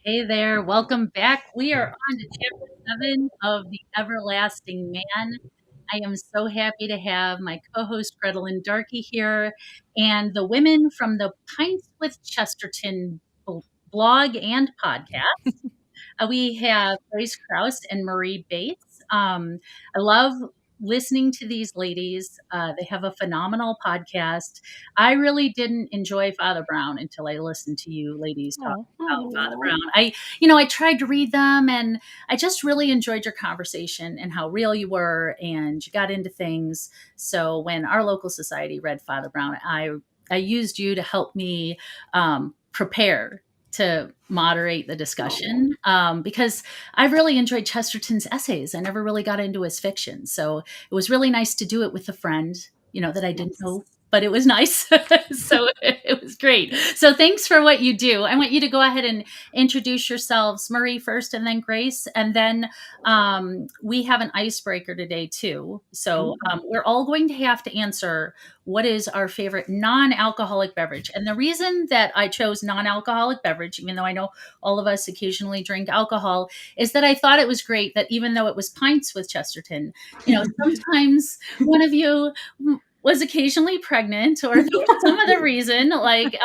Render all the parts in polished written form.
Hey there, welcome back. We are on to chapter 7 of The Everlasting Man. I am so happy to have my co host Gretelyn Darkey here and the women from the Pints with Chesterton blog and podcast. We have Grace Krause and Marie Bates. I love listening to these ladies. They have a phenomenal podcast. I really didn't enjoy Father Brown until I listened to you ladies talk about Father Brown. I tried to read them and I just really enjoyed your conversation and how real you were and you got into things. So when our local society read Father Brown, I used you to help me prepare to moderate the discussion because I really enjoyed Chesterton's essays. I never really got into his fiction. So it was really nice to do it with a friend, that I didn't know, but it was nice. So it was great. So thanks for what you do. I want you to go ahead and introduce yourselves, Marie first and then Grace. And then we have an icebreaker today too. So we're all going to have to answer what is our favorite non-alcoholic beverage. And the reason that I chose non-alcoholic beverage, even though I know all of us occasionally drink alcohol, is that I thought it was great that even though it was pints with Chesterton, sometimes one of you was occasionally pregnant or some other reason, like,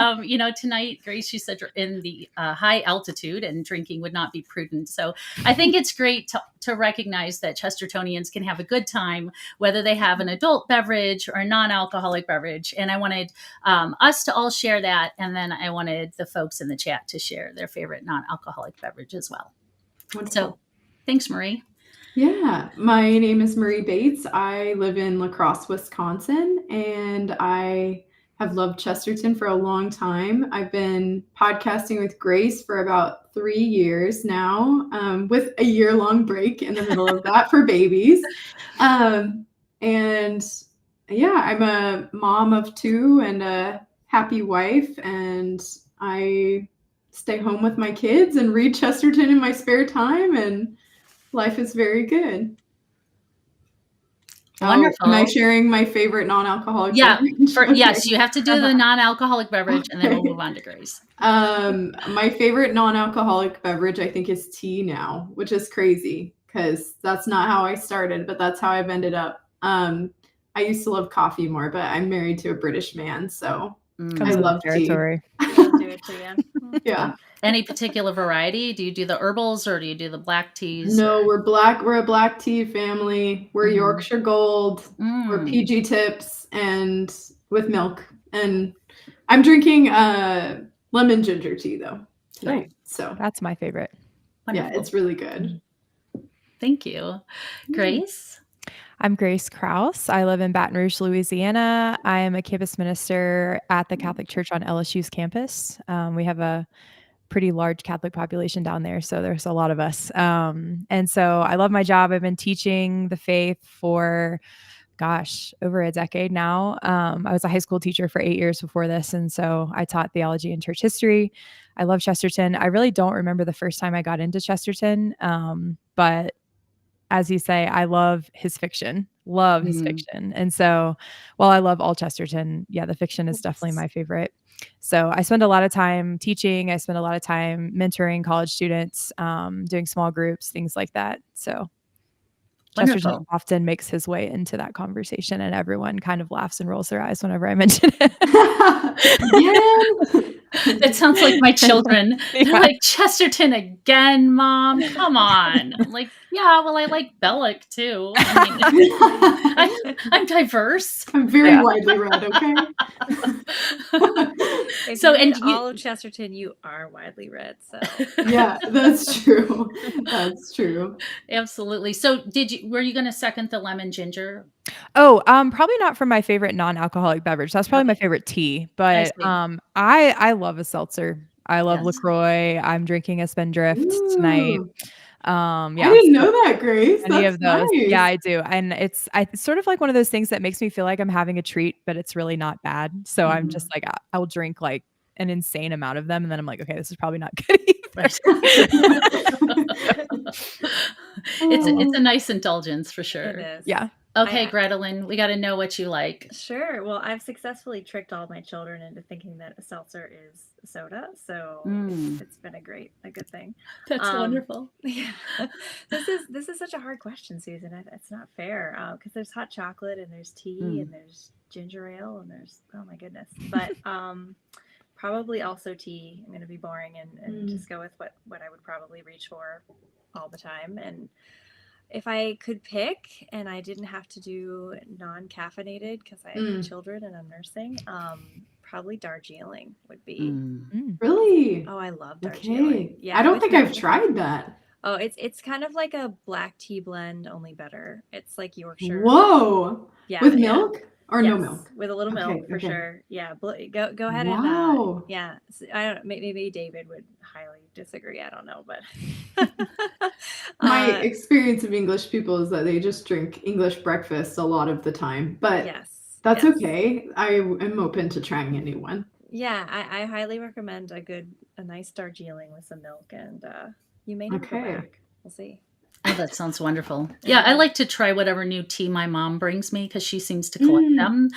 tonight, Grace, you said in the high altitude and drinking would not be prudent. So I think it's great to recognize that Chestertonians can have a good time, whether they have an adult beverage or a non-alcoholic beverage. And I wanted us to all share that. And then I wanted the folks in the chat to share their favorite non-alcoholic beverage as well. Wonderful. So thanks, Marie. Yeah, my name is Marie Bates. I live in La Crosse, Wisconsin, and I have loved Chesterton for a long time. I've been podcasting with Grace for about 3 years now, with a year-long break in the middle of that for babies. And yeah, I'm a mom of 2 and a happy wife, and I stay home with my kids and read Chesterton in my spare time, and life is very good. Wonderful. Am I sharing my favorite non-alcoholic beverage? Yes, you have to do the non-alcoholic beverage, and then we'll move on to Grace. My favorite non-alcoholic beverage, I think, is tea now, which is crazy because that's not how I started, but that's how I've ended up. I used to love coffee more, but I'm married to a British man, so I love tea. Yeah. Any particular variety? Do you do the herbals or do you do the black teas? No, we're a black tea family. We're Yorkshire Gold. We're PG tips and with milk. And I'm drinking lemon ginger tea though tonight. So that's my favorite. Wonderful. Yeah, it's really good. Thank you. Grace? I'm Grace Krause. I live in Baton Rouge, Louisiana. I am a campus minister at the Catholic Church on LSU's campus. We have a pretty large Catholic population down there, so there's a lot of us. And so I love my job. I've been teaching the faith for, over a decade now. I was a high school teacher for 8 years before this, and so I taught theology and church history. I love Chesterton. I really don't remember the first time I got into Chesterton, but as you say, I love his fiction. His fiction. And so while I love all Chesterton, the fiction is definitely my favorite. So I spend a lot of time teaching. I spend a lot of time mentoring college students, doing small groups, things like that. So Chesterton often makes his way into that conversation, and everyone kind of laughs and rolls their eyes whenever I mention it. Yeah. It sounds like my children. They're like, Chesterton again, Mom? Come on. I'm like, yeah, well, I like Belloc too. I'm diverse. I'm very widely read, okay? And all of Chesterton, you are widely read. So yeah, that's true. That's true. Absolutely. So were you going to second the lemon ginger? Oh, probably not for my favorite non-alcoholic beverage. That's probably my favorite tea, but I love a seltzer. I love LaCroix. I'm drinking a Spindrift tonight. I didn't know that, Grace. Any That's of those. Nice. Yeah, I do. And it's sort of like one of those things that makes me feel like I'm having a treat, but it's really not bad. So I'm just like, I'll drink like an insane amount of them. And then I'm like, okay, this is probably not good either. It's a nice indulgence for sure. It is. Yeah. Okay, Gretelyn, we got to know what you like. Sure. Well, I've successfully tricked all my children into thinking that a seltzer is a soda, so it's been a good thing. That's wonderful. Yeah. This is such a hard question, Susan. It's not fair because there's hot chocolate and there's tea and there's ginger ale and there's, oh my goodness. But probably also tea. I'm going to be boring and just go with what I would probably reach for all the time. And if I could pick and I didn't have to do non-caffeinated because I have children and I'm nursing, probably Darjeeling would be. Really? Oh, I love Darjeeling. Okay. Yeah, I don't think I've tried that. Oh, it's kind of like a black tea blend, only better. It's like Yorkshire. Whoa. Yeah. With milk or no milk? With a little milk for sure. Yeah. Go ahead and yeah. I don't know. Maybe David would highly disagree. I don't know, but my experience of English people is that they just drink English breakfast a lot of the time. But that's okay. I am open to trying a new one. Yeah, I highly recommend a nice Darjeeling with some milk, and you may never go back. We'll see. Oh, that sounds wonderful. Yeah, I like to try whatever new tea my mom brings me because she seems to collect them.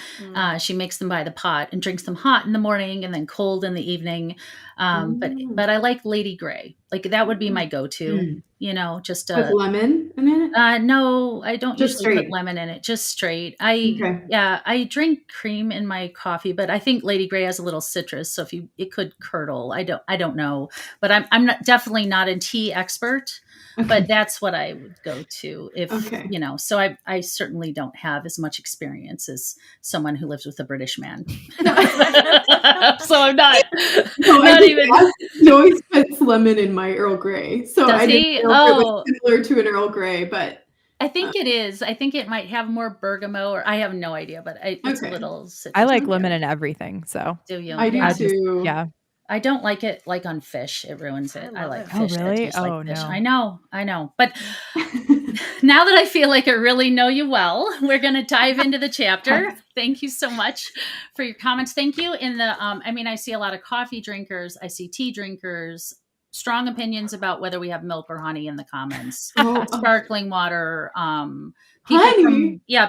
She makes them by the pot and drinks them hot in the morning and then cold in the evening. But I like Lady Grey. Like that would be my go-to. You know, just with lemon in it. No, I don't just usually straight. Put lemon in it. Just straight. I drink cream in my coffee, but I think Lady Grey has a little citrus, so it could curdle. I don't know, but I'm definitely not a tea expert. But that's what I would go to if, you know, so I certainly don't have as much experience as someone who lives with a British man. So I'm not even. He always puts lemon in my Earl Grey. So I didn't know if it was similar to an Earl Grey, but. I think it is. I think it might have more bergamot, or I have no idea, but it's a little citrus. I like lemon in everything, so. Do you? I do too. Yeah. I don't like it like on fish. It ruins it. I like fish. Oh, really? That like fish. No. I know. But now that I feel like I really know you well, we're going to dive into the chapter. Thank you so much for your comments. Thank you. I see a lot of coffee drinkers. I see tea drinkers. Strong opinions about whether we have milk or honey in the comments. Sparkling water.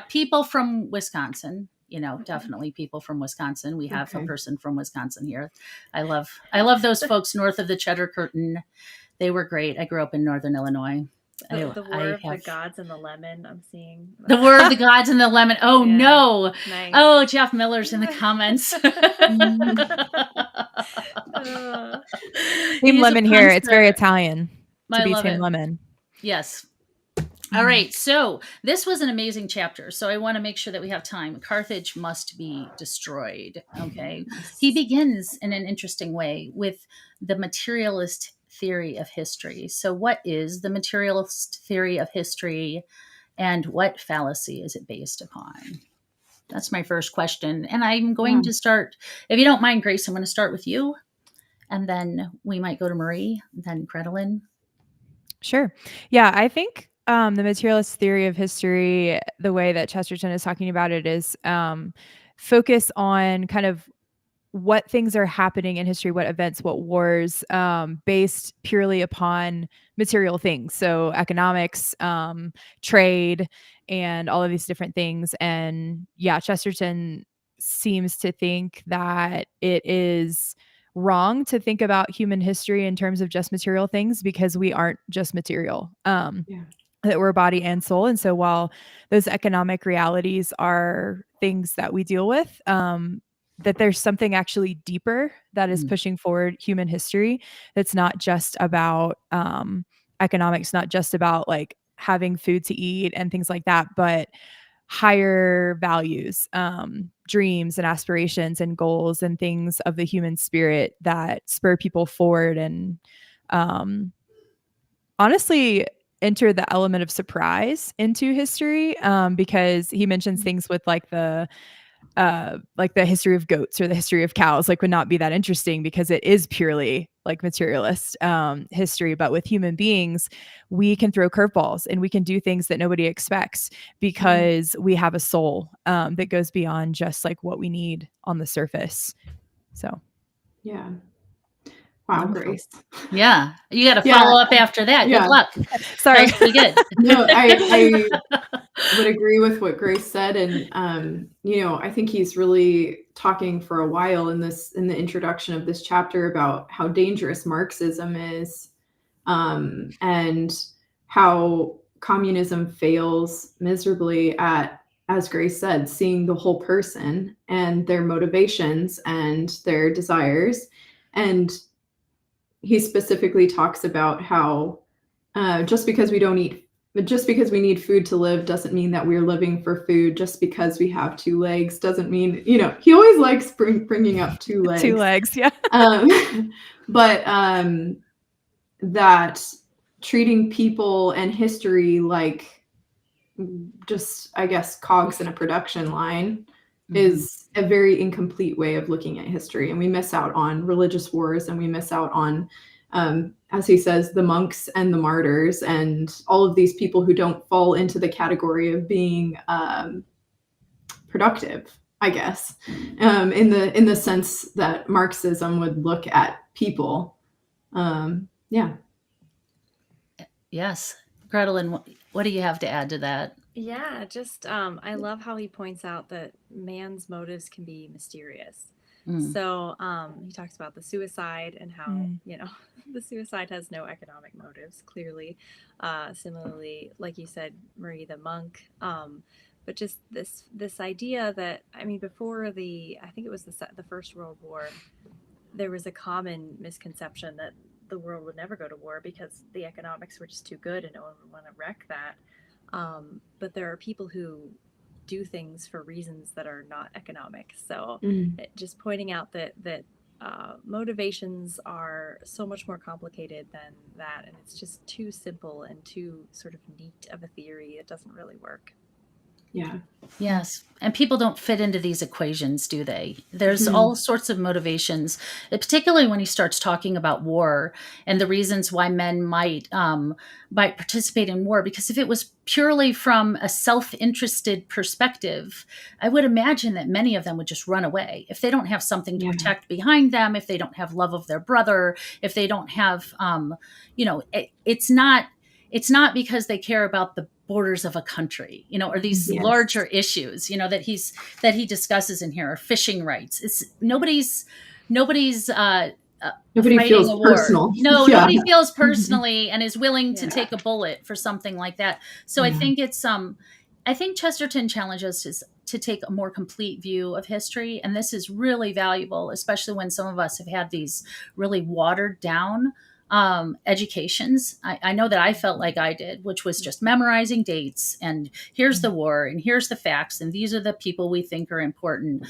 People from Wisconsin. You know, definitely people from Wisconsin. We have a person from Wisconsin here. I love those folks north of the Cheddar Curtain. They were great. I grew up in Northern Illinois. The War of the Gods and the Lemon, I'm seeing. The War of the Gods and the Lemon. Oh, no. Nice. Oh, Jeff Miller's in the comments. Team Lemon here. It's very Italian to be Team Lemon. Yes. All right. So this was an amazing chapter. So I want to make sure that we have time. Carthage must be destroyed. Okay. He begins in an interesting way with the materialist theory of history. So what is the materialist theory of history and what fallacy is it based upon? That's my first question. And I'm going to start, if you don't mind, Grace, I'm going to start with you. And then we might go to Marie, then Gretelyn. Sure. Yeah, I think the materialist theory of history, the way that Chesterton is talking about it is focus on kind of what things are happening in history, what events, what wars, based purely upon material things. So economics, trade, and all of these different things. And yeah, Chesterton seems to think that it is wrong to think about human history in terms of just material things because we aren't just material. That we're body and soul. And so while those economic realities are things that we deal with, that there's something actually deeper that is pushing forward human history. That's not just about economics, not just about like having food to eat and things like that, but higher values, dreams and aspirations and goals and things of the human spirit that spur people forward and honestly enter the element of surprise into history, because he mentions things with like the history of goats or the history of cows like would not be that interesting because it is purely like materialist history. But with human beings, we can throw curveballs and we can do things that nobody expects because we have a soul that goes beyond just like what we need on the surface. So yeah, Wow, Wonderful. Grace. Yeah, you got to Yeah, follow up after that. yeah. Good luck. Sorry. That was pretty good. No, I would agree with what Grace said, and I think he's really talking for a while in the introduction of this chapter about how dangerous Marxism is, and how communism fails miserably at, as Grace said, seeing the whole person and their motivations and their desires. And he specifically talks about how just because we need food to live doesn't mean that we're living for food. Just because we have two legs doesn't mean, he always likes bringing up two legs. 2 legs, yeah. But that treating people and history like just, I guess, cogs in a production line is a very incomplete way of looking at history. And we miss out on religious wars, and we miss out on, as he says, the monks and the martyrs and all of these people who don't fall into the category of being productive, I guess, in the sense that Marxism would look at people. Yeah. Yes. Gretelin, what do you have to add to that? Yeah, just I love how he points out that man's motives can be mysterious. So he talks about the suicide and how, the suicide has no economic motives, clearly. Similarly, like you said, Marie, the monk, but just this idea that, I mean, before I think it was the First World War, there was a common misconception that the world would never go to war because the economics were just too good and no one would want to wreck that. But there are people who do things for reasons that are not economic. So just pointing out that motivations are so much more complicated than that. And it's just too simple and too sort of neat of a theory. It doesn't really work. Yeah. Yes. And people don't fit into these equations, do they? There's all sorts of motivations, particularly when he starts talking about war and the reasons why men might participate in war. Because if it was purely from a self-interested perspective, I would imagine that many of them would just run away. If they don't have something to protect behind them, if they don't have love of their brother, if they don't have, it's not because they care about the borders of a country, or these larger issues, that he discusses in here, or fishing rights. It's nobody feels personal. No, nobody feels personally and is willing to take a bullet for something like that. So I think I think Chesterton challenges us to take a more complete view of history. And this is really valuable, especially when some of us have had these really watered down educations. I know that I felt like I did, which was just memorizing dates and here's the war and here's the facts and these are the people we think are important.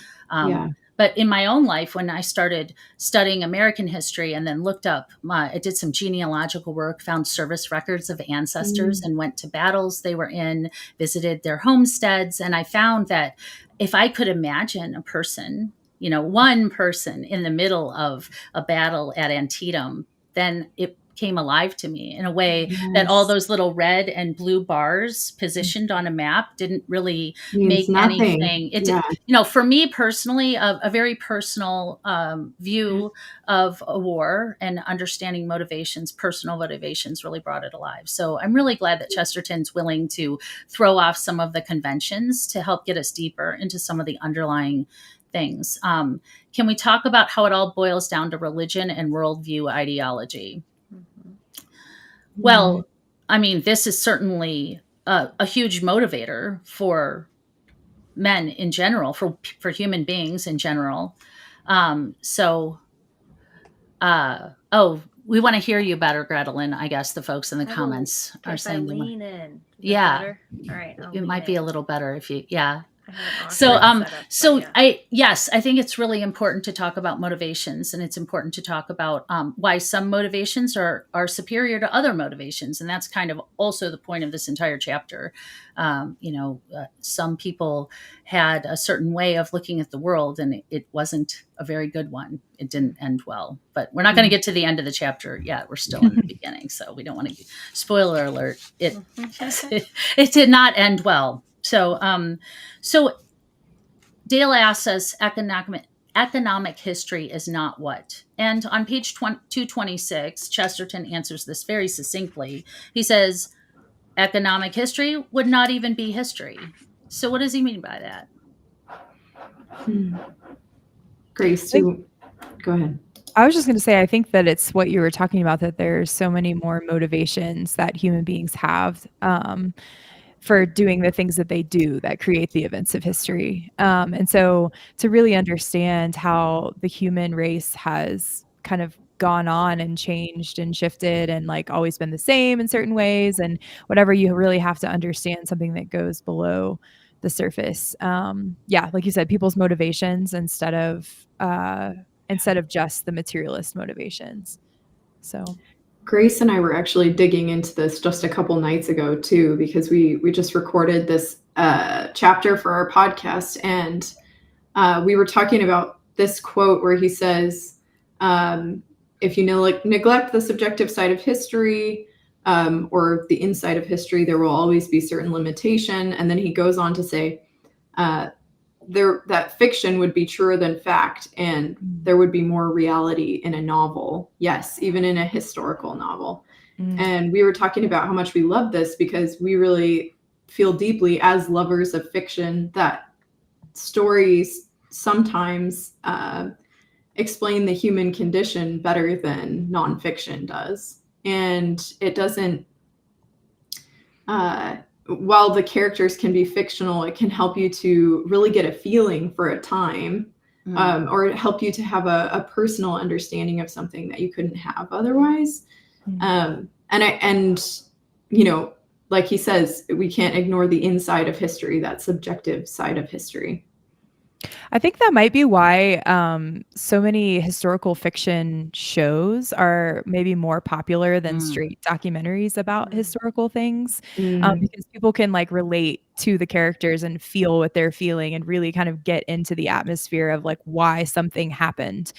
But in my own life, when I started studying American history and then looked up, I did some genealogical work, found service records of ancestors and went to battles they were in, visited their homesteads. And I found that if I could imagine a person, one person in the middle of a battle at Antietam, then it came alive to me in a way that all those little red and blue bars positioned on a map didn't really make anything. It did, for me personally, a very personal view of a war and understanding motivations, personal motivations, really brought it alive. So I'm really glad that Chesterton's willing to throw off some of the conventions to help get us deeper into some of the underlying things. Can we talk about how it all boils down to religion and worldview ideology? Well, I mean, this is certainly a huge motivator for men in general, for human beings in general. We want to hear you better, Gretelin. I guess the folks in the comments are saying. Lean in. Yeah. All right. It might be a little better if you. Yeah. I think it's really important to talk about motivations, and it's important to talk about why some motivations are superior to other motivations. And that's kind of also the point of this entire chapter. Some people had a certain way of looking at the world, and it wasn't a very good one. It didn't end well, but we're not going to get to the end of the chapter yet. We're still in the beginning, so we don't want to spoiler alert. It did not end well. So Dale asks us economic history is not what. And on page 226, Chesterton answers this very succinctly. He says, economic history would not even be history. So what does he mean by that? Grace, go ahead. I was just going to say, I think that it's what you were talking about, that there's so many more motivations that human beings have for doing the things that they do that create the events of history. And so to really understand how the human race has kind of gone on and changed and shifted and like always been the same in certain ways and whatever, you really have to understand something that goes below the surface. Yeah, like you said, people's motivations instead of just the materialist motivations. So Grace and I were actually digging into this just a couple nights ago too, because we just recorded this chapter for our podcast, and we were talking about this quote where he says, if you neglect the subjective side of history or the inside of history, there will always be certain limitation. And then he goes on to say that fiction would be truer than fact, and there would be more reality in a novel. Yes, even in a historical novel. And we were talking about how much we love this because we really feel deeply as lovers of fiction that stories sometimes explain the human condition better than nonfiction does. And it doesn't, while the characters can be fictional, it can help you to really get a feeling for a time, or help you to have a personal understanding of something that you couldn't have otherwise. And you know, like he says, we can't ignore the inside of history, that subjective side of history. I think that might be why so many historical fiction shows are maybe more popular than straight documentaries about historical things, because people can like relate to the characters and feel what they're feeling and really kind of get into the atmosphere of like why something happened.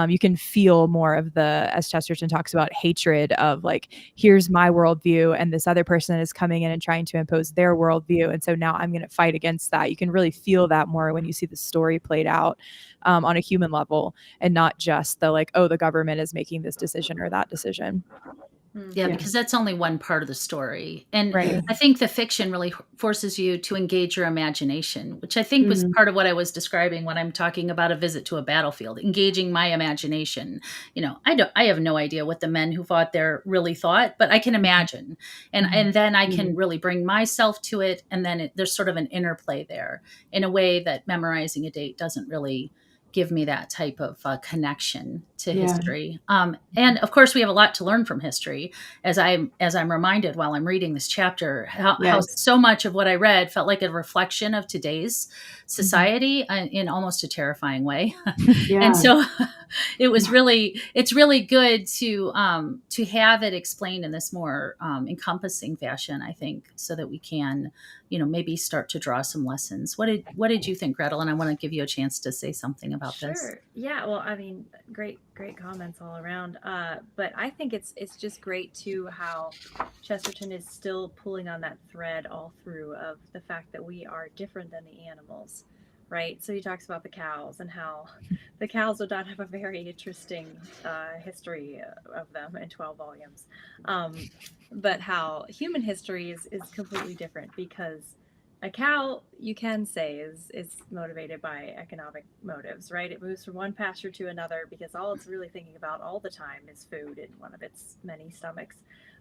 You can feel more of the, as Chesterton talks about, hatred of like, here's my worldview and this other person is coming in and trying to impose their worldview. And so now I'm going to fight against that. You can really feel that more when you see the story played out on a human level and not just the like, oh, the government is making this decision or that decision. Yeah, because that's only one part of the story. And right. I think the fiction really forces you to engage your imagination, which I think was part of what I was describing when I'm talking about a visit to a battlefield, engaging my imagination. You know, I have no idea what the men who fought there really thought, but I can imagine. And then I can really bring myself to it. And then there's sort of an interplay there in a way that memorizing a date doesn't really give me that type of connection to history. And of course we have a lot to learn from history, as I'm reminded while I'm reading this chapter, how so much of what I read felt like a reflection of today's society in almost a terrifying way. And so it's really good to have it explained in this more encompassing fashion, I think, so that we can, you know, maybe start to draw some lessons. What did you think, Gretel? And I want to give you a chance to say something about this. Sure. Yeah. Well, I mean, great comments all around. But I think it's just great too how Chesterton is still pulling on that thread all through of the fact that we are different than the animals, right? So he talks about the cows and how the cows do not have a very interesting history of them in 12 volumes. But how human history is completely different, because a cow, you can say, is motivated by economic motives, right? It moves from one pasture to another because all it's really thinking about all the time is food in one of its many stomachs.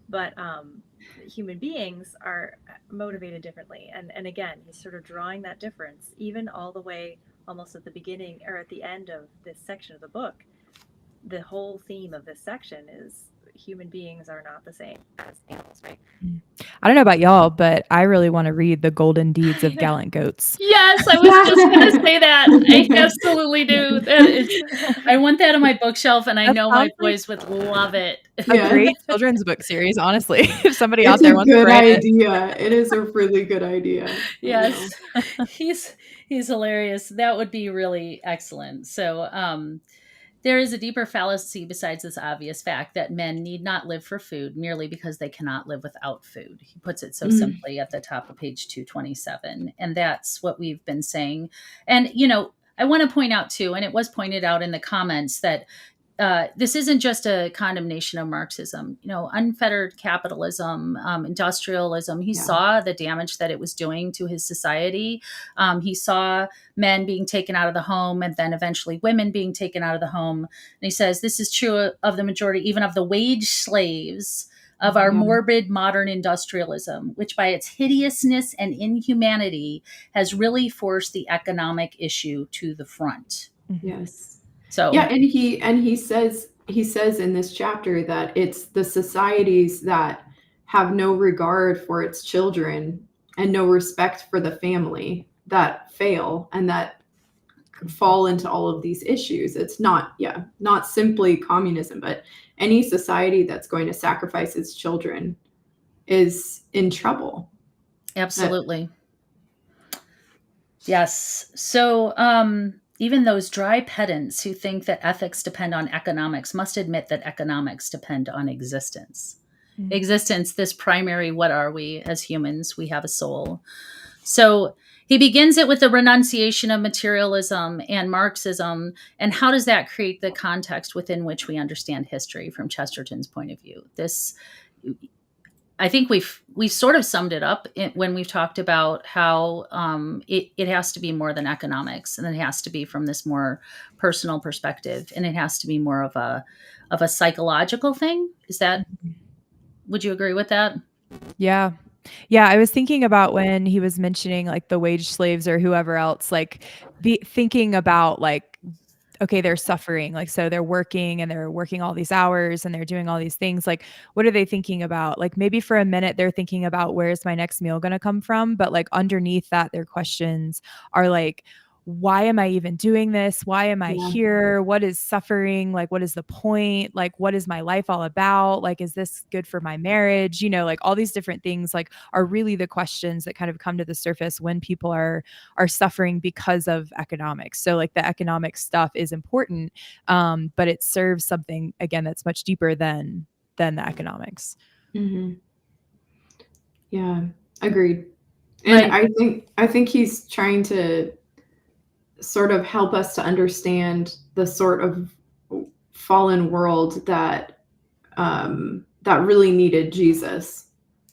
But human beings are motivated differently. And again, he's sort of drawing that difference, even all the way almost at the beginning or at the end of this section of the book. The whole theme of this section is human beings are not the same as animals, right? I don't know about y'all, but I really want to read The Golden Deeds of Gallant Goats. Yes, I was just going to say that. I absolutely do. I want that on my bookshelf, and I know my boys would love it. A great children's book series, honestly. If somebody out there wants to write it. It's a good idea. It is a really good idea. Yes, he's hilarious. That would be really excellent. So, there is a deeper fallacy besides this obvious fact that men need not live for food merely because they cannot live without food. He puts it so simply at the top of page 227. And that's what we've been saying. And, you know, I want to point out too, and it was pointed out in the comments, that this isn't just a condemnation of Marxism. Unfettered capitalism, industrialism. He saw the damage that it was doing to his society. He saw men being taken out of the home, and then eventually women being taken out of the home. And he says this is true of the majority, even of the wage slaves of our morbid modern industrialism, which by its hideousness and inhumanity has really forced the economic issue to the front. Yes. So yeah, and he says in this chapter that it's the societies that have no regard for its children and no respect for the family that fail and that fall into all of these issues. It's not simply communism, but any society that's going to sacrifice its children is in trouble. Absolutely. Yes. So even those dry pedants who think that ethics depend on economics must admit that economics depend on existence. Existence, this primary, what are we as humans? We have a soul. So he begins it with the renunciation of materialism and Marxism. And how does that create the context within which we understand history from Chesterton's point of view? I think we've sort of summed it up when we've talked about how it has to be more than economics, and it has to be from this more personal perspective, and it has to be more of a psychological thing. Would you agree with that? Yeah. Yeah, I was thinking about when he was mentioning like the wage slaves or whoever else, like thinking about like, okay, they're suffering. Like, so they're working all these hours and they're doing all these things. Like, what are they thinking about? Like maybe for a minute they're thinking about where's my next meal going to come from? But like underneath that, their questions are like, why am I even doing this? Why am I here? What is suffering? Like, what is the point? Like, what is my life all about? Like, is this good for my marriage? Like all these different things like are really the questions that kind of come to the surface when people are suffering because of economics. So like the economic stuff is important, but it serves something again that's much deeper than the economics. Mm-hmm. Yeah, agreed. And right. I think he's trying to sort of help us to understand the sort of fallen world that really needed Jesus.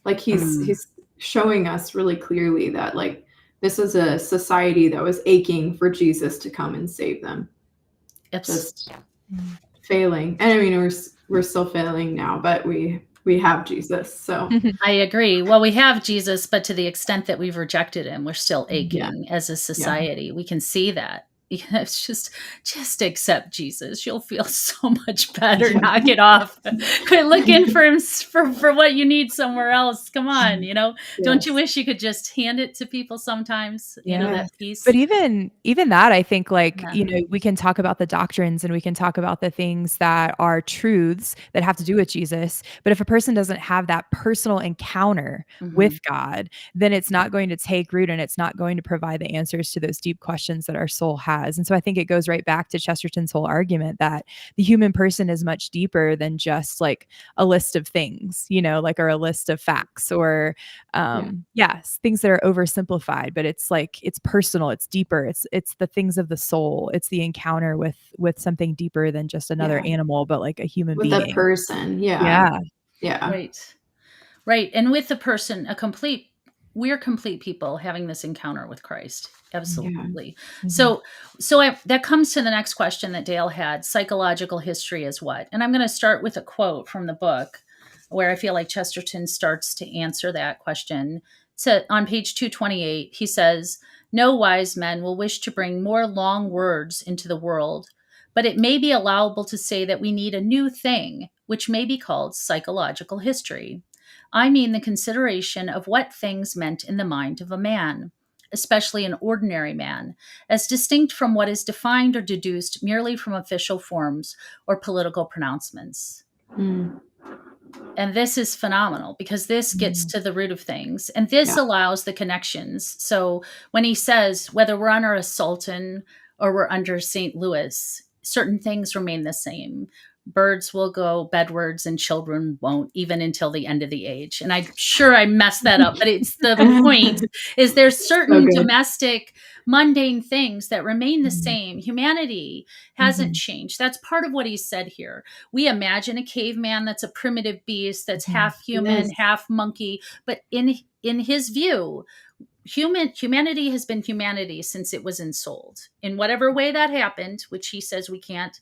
Like he's showing us really clearly that like this is a society that was aching for Jesus to come and save them. Just failing. And I mean we're still failing now, but we have Jesus. So I agree. Well, we have Jesus, but to the extent that we've rejected him, we're still aching as a society. Yeah. We can see that. It's just accept Jesus. You'll feel so much better. Knock it off. Quit looking for him for what you need somewhere else. Come on, Yes. Don't you wish you could just hand it to people sometimes? That peace. But even that, I think like, we can talk about the doctrines and we can talk about the things that are truths that have to do with Jesus. But if a person doesn't have that personal encounter with God, then it's not going to take root and it's not going to provide the answers to those deep questions that our soul has. And so I think it goes right back to Chesterton's whole argument that the human person is much deeper than just like a list of things, like, or a list of facts or, things that are oversimplified, but it's like, it's personal, it's deeper. It's the things of the soul. It's the encounter with something deeper than just another animal, but like a human being. With a person. Yeah. Right. And with the person, we're complete people having this encounter with Christ. Absolutely. Yeah. So that comes to the next question that Dale had. Psychological history is what? And I'm going to start with a quote from the book where I feel like Chesterton starts to answer that question. So on page 228, he says, "No wise men will wish to bring more long words into the world, but it may be allowable to say that we need a new thing, which may be called psychological history. I mean the consideration of what things meant in the mind of a man, especially an ordinary man, as distinct from what is defined or deduced merely from official forms or political pronouncements." And this is phenomenal because this gets to the root of things. And this allows the connections. So when he says, whether we're under a sultan or we're under St. Louis, certain things remain the same. birds will go bedwards and children won't, even until the end of the age. And I'm sure I messed that up, but it's the point is there's certain domestic mundane things that remain the same. Humanity hasn't changed. That's part of what he said here. We imagine a caveman that's a primitive beast, that's half human, half monkey, but in his view, humanity has been humanity since it was ensouled. In whatever way that happened, which he says we can't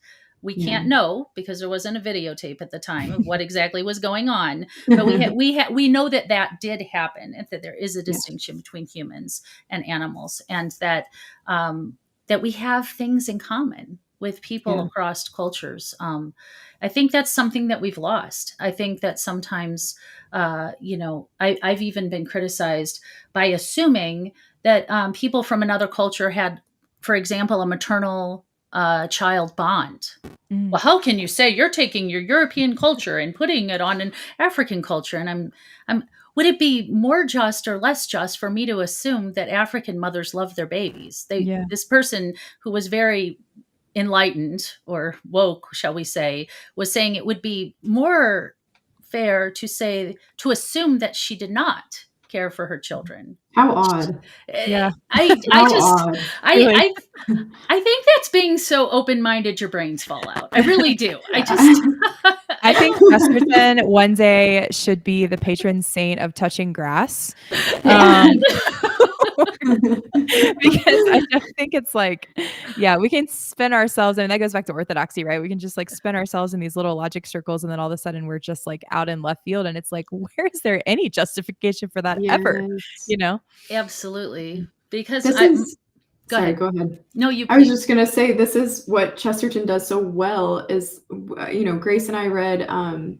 know because there wasn't a videotape at the time of what exactly was going on. But we know that did happen, and that there is a distinction between humans and animals, and that we have things in common with people across cultures. I think that's something that we've lost. I think that sometimes, I've even been criticized by assuming that people from another culture had, for example, a maternal child bond. Well, how can you say you're taking your European culture and putting it on an African culture? And would it be more just or less just for me to assume that African mothers love their babies? This person who was very enlightened or woke, shall we say, was saying it would be more fair to assume that she did not care for her children. How odd. Yeah. I think that's being so open-minded your brains fall out. I really do. I think Chesterton one day should be the patron saint of touching grass. Because I just think it's like, we can spin ourselves, and that goes back to orthodoxy, right? We can just like spin ourselves in these little logic circles, and then all of a sudden we're just like out in left field, and it's like, where is there any justification for that ever? Absolutely. Because go ahead. No, I was just going to say, this is what Chesterton does so well is, Grace and I read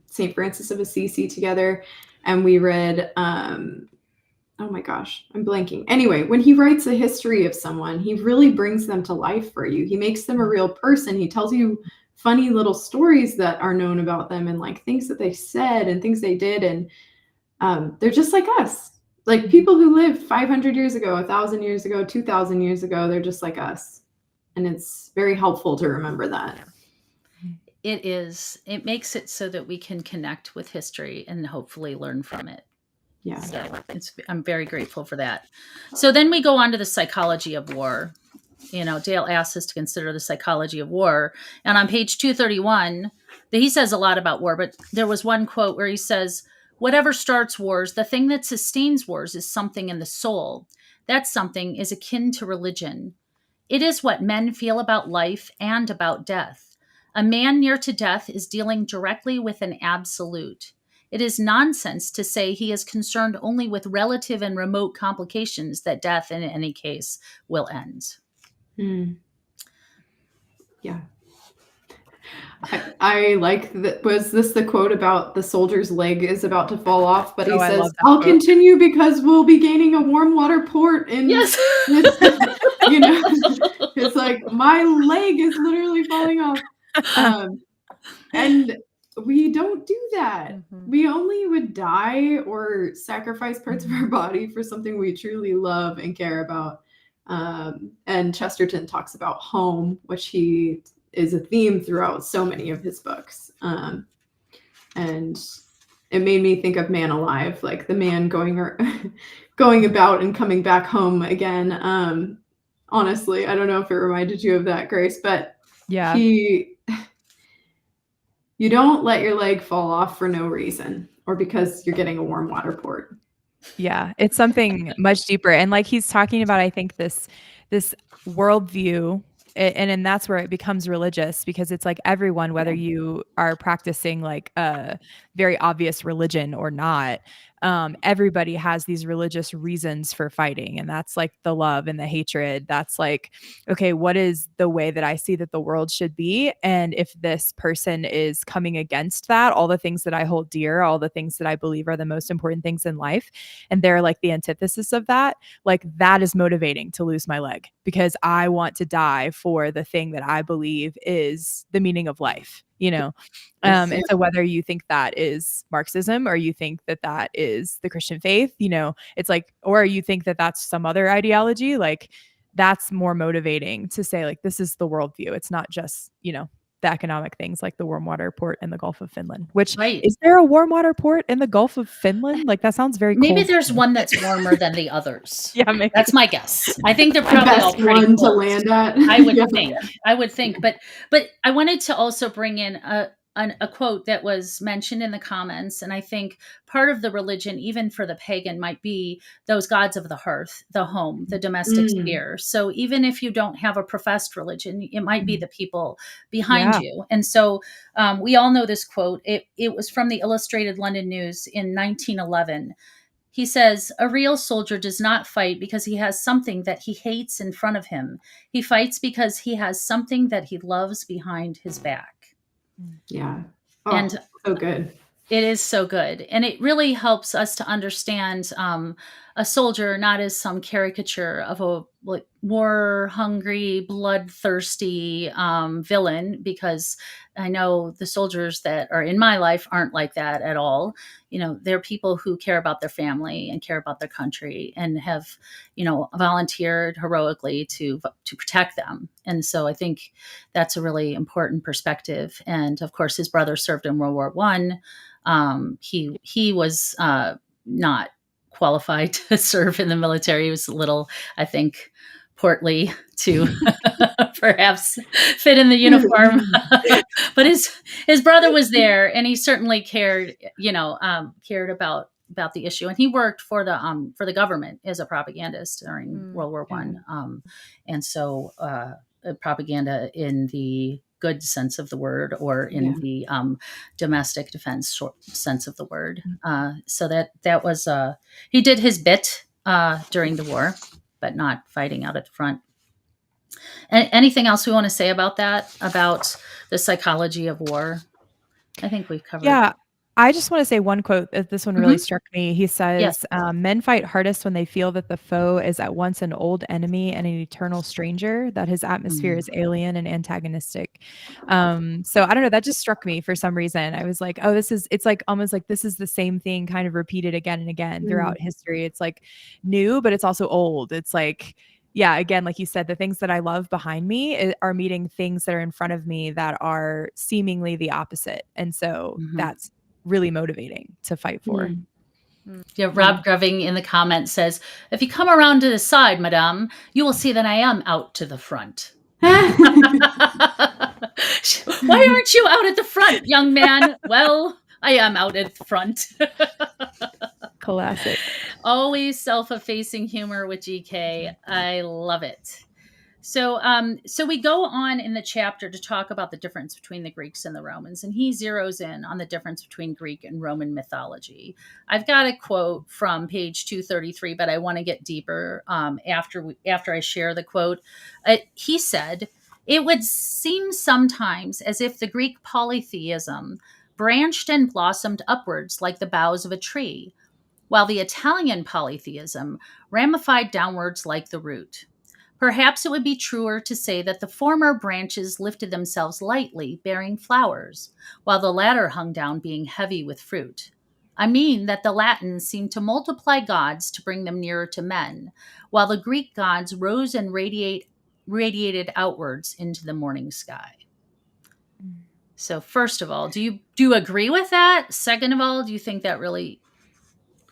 St. Francis of Assisi together, and we read, oh my gosh, I'm blanking. Anyway, when he writes a history of someone, he really brings them to life for you. He makes them a real person. He tells you funny little stories that are known about them, and like things that they said and things they did. And they're just like us. Like people who lived 500 years ago, 1,000 years ago, 2,000 years ago, they're just like us. And it's very helpful to remember that. It is. It makes it so that we can connect with history and hopefully learn from it. Yeah. So I'm very grateful for that. So then we go on to the psychology of war. Dale asks us to consider the psychology of war. And on page 231, he says a lot about war, but there was one quote where he says, "Whatever starts wars, the thing that sustains wars is something in the soul. That something is akin to religion. It is what men feel about life and about death. A man near to death is dealing directly with an absolute. It is nonsense to say he is concerned only with relative and remote complications that death, in any case, will end." Yeah. I like that. Was this the quote about the soldier's leg is about to fall off? But he says, "I'll continue because we'll be gaining a warm water port." And it's like my leg is literally falling off. And we don't do that. We only would die or sacrifice parts of our body for something we truly love and care about. And Chesterton talks about home, which is a theme throughout so many of his books. And it made me think of Man Alive, like the man going about and coming back home again. Honestly, I don't know if it reminded you of that, Grace, but you don't let your leg fall off for no reason or because you're getting a warm water port. Yeah, it's something much deeper. And like he's talking about, I think this worldview, and that's where it becomes religious, because it's like everyone, whether you are practicing like a very obvious religion or not, everybody has these religious reasons for fighting. And that's like the love and the hatred. That's like, okay, what is the way that I see that the world should be? And if this person is coming against that, all the things that I hold dear, all the things that I believe are the most important things in life, and they're like the antithesis of that, like that is motivating to lose my leg, because I want to die for the thing that I believe is the meaning of life. And so whether you think that is Marxism or you think that that is the Christian faith, it's like, or you think that that's some other ideology, like that's more motivating to say like, this is the worldview. It's not just, the economic things like the warm water port in the Gulf of Finland, which Right. is there a warm water port in the Gulf of Finland? Like that sounds very Maybe cold. there's one that's warmer than the others. Yeah, maybe. That's my guess. I think they're The probably all best pretty one to cold. land at. I would Yeah. think. I would think. But I wanted to also bring in a quote that was mentioned in the comments, and I think part of the religion, even for the pagan, might be those gods of the hearth, the home, the domestic sphere. So even if you don't have a professed religion, it might be the people behind you. And so we all know this quote. It was from the Illustrated London News in 1911. He says, "A real soldier does not fight because he has something that he hates in front of him. He fights because he has something that he loves behind his back." Yeah. Oh, And so good. it is so good. And it really helps us to understand a soldier not as some caricature of a war hungry, bloodthirsty villain, because I know the soldiers that are in my life aren't like that at all. You know, they're people who care about their family and care about their country and have, you know, volunteered heroically to protect them. And so I think that's a really important perspective. And of course, his brother served in World War I. He was not qualified to serve in the military. He was a little, I think, portly to perhaps fit in the uniform. But his brother was there, and he certainly cared, cared about the issue. And he worked for the government as a propagandist during World War I. And so propaganda in the good sense of the word, or in the domestic defense sense of the word. So that was he did his bit during the war, but not fighting out at the front. Anything else we want to say about that, about the psychology of war? I think we've covered. Yeah. I just want to say one quote. This one really struck me. He says, "Men fight hardest when they feel that the foe is at once an old enemy and an eternal stranger, that his atmosphere is alien and antagonistic." So I don't know. That just struck me for some reason. I was like, oh, it's like almost like this is the same thing kind of repeated again and again throughout history. It's like new, but it's also old. It's like, yeah, again, like you said, the things that I love behind me are meeting things that are in front of me that are seemingly the opposite. And so that's really motivating to fight for. Yeah, Rob Groving in the comments says, "If you come around to the side, madame, you will see that I am out to the front." Why aren't you out at the front, young man? Well, I am out at the front. Classic. Always self-effacing humor with GK. I love it. So we go on in the chapter to talk about the difference between the Greeks and the Romans, and he zeroes in on the difference between Greek and Roman mythology. I've got a quote from page 233, but I want to get deeper after I share the quote. He said, "It would seem sometimes as if the Greek polytheism branched and blossomed upwards like the boughs of a tree, while the Italian polytheism ramified downwards like the root. Perhaps it would be truer to say that the former branches lifted themselves lightly, bearing flowers, while the latter hung down, being heavy with fruit. I mean that the Latins seemed to multiply gods to bring them nearer to men, while the Greek gods rose and radiated outwards into the morning sky." So first of all, do you agree with that? Second of all, do you think that really...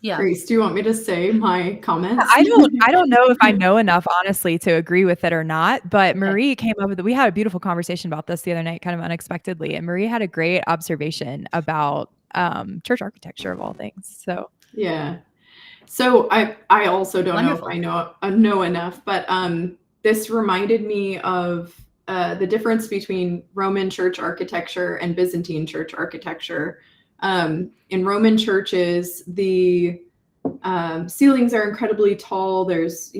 Yeah. Grace, do you want me to say my comments? I don't know if I know enough, honestly, to agree with it or not. But Marie came up with we had a beautiful conversation about this the other night, kind of unexpectedly. And Marie had a great observation about church architecture of all things. So yeah. So I also don't Wonderful. know if I know enough, but this reminded me of the difference between Roman church architecture and Byzantine church architecture. In Roman churches, the ceilings are incredibly tall. There's,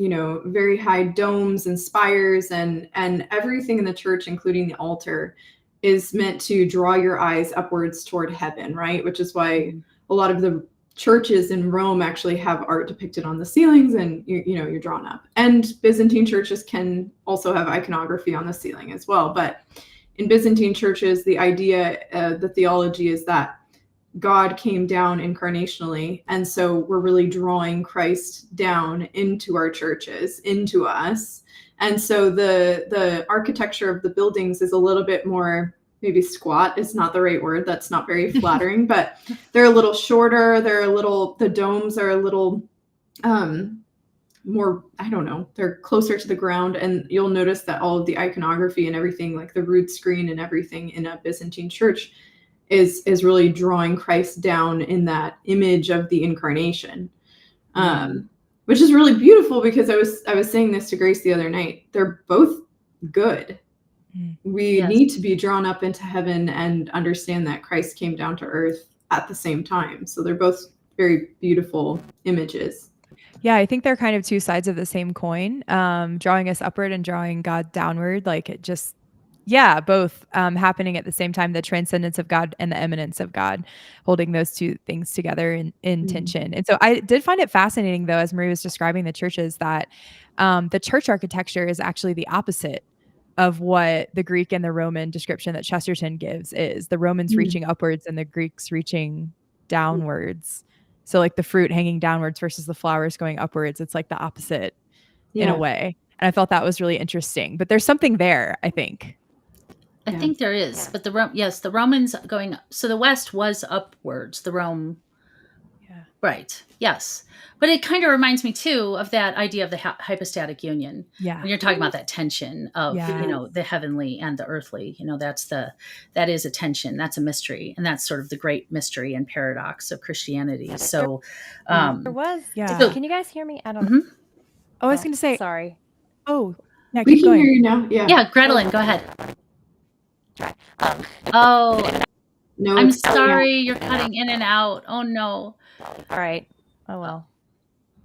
very high domes and spires, and everything in the church, including the altar, is meant to draw your eyes upwards toward heaven, right? Which is why a lot of the churches in Rome actually have art depicted on the ceilings, and you're drawn up. And Byzantine churches can also have iconography on the ceiling as well. But in Byzantine churches, the idea, the theology is that God came down incarnationally, and so we're really drawing Christ down into our churches, into us. And so the architecture of the buildings is a little bit more maybe squat is not the right word. That's not very flattering, but they're a little shorter. The domes are a little more, I don't know, they're closer to the ground. And you'll notice that all of the iconography and everything, like the rood screen and everything in a Byzantine church is really drawing Christ down in that image of the incarnation. Which is really beautiful, because I was saying this to Grace the other night. They're both good. We need to be drawn up into heaven and understand that Christ came down to earth at the same time. So they're both very beautiful images. Yeah, I think they're kind of two sides of the same coin, drawing us upward and drawing God downward. Like it just, both happening at the same time, the transcendence of God and the eminence of God, holding those two things together in tension. And so I did find it fascinating, though, as Marie was describing the churches, that the church architecture is actually the opposite of what the Greek and the Roman description that Chesterton gives is. The Romans reaching upwards and the Greeks reaching downwards. So like the fruit hanging downwards versus the flowers going upwards. It's like the opposite in a way. And I felt that was really interesting. But there's something there, I think. I think there is. But the Romans going up. So the West was upwards. The Rome. Right. Yes. But it kind of reminds me too of that idea of the hypostatic union. Yeah. When you're talking about that tension of, the heavenly and the earthly, that is a tension. That's a mystery. And that's sort of the great mystery and paradox of Christianity. So, there was. Yeah. So, can you guys hear me? I don't know. Oh, I was going to say. Sorry. Oh, yeah, we can hear you now. Yeah. Yeah. Gretelin, go ahead. No, I'm sorry. You're cutting in and out. Oh, no. All right. Oh, well.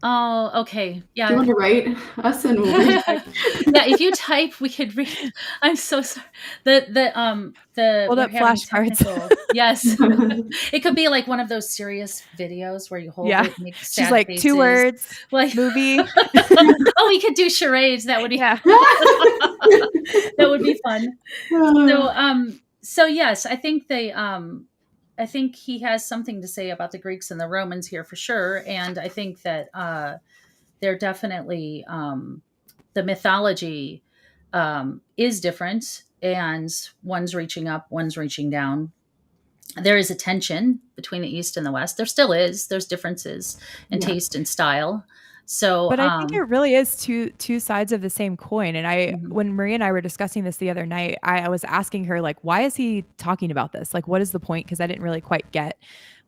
Oh, okay. Yeah. Do you want to write us and we'll yeah, if you type, we could read. I'm so sorry. Hold up flashcards. Yes. It could be like one of those serious videos where you hold it and make sad She's like faces. 2 words, like movie. Oh, we could do charades. That would be that would be fun. So yes, I think I think he has something to say about the Greeks and the Romans here for sure. And I think that they're definitely, the mythology is different, and one's reaching up, one's reaching down. There is a tension between the East and the West. There still is. There's differences in taste and style. So, but I think it really is two sides of the same coin. And when Marie and I were discussing this the other night, I was asking her, like, why is he talking about this? Like, what is the point? Because I didn't really quite get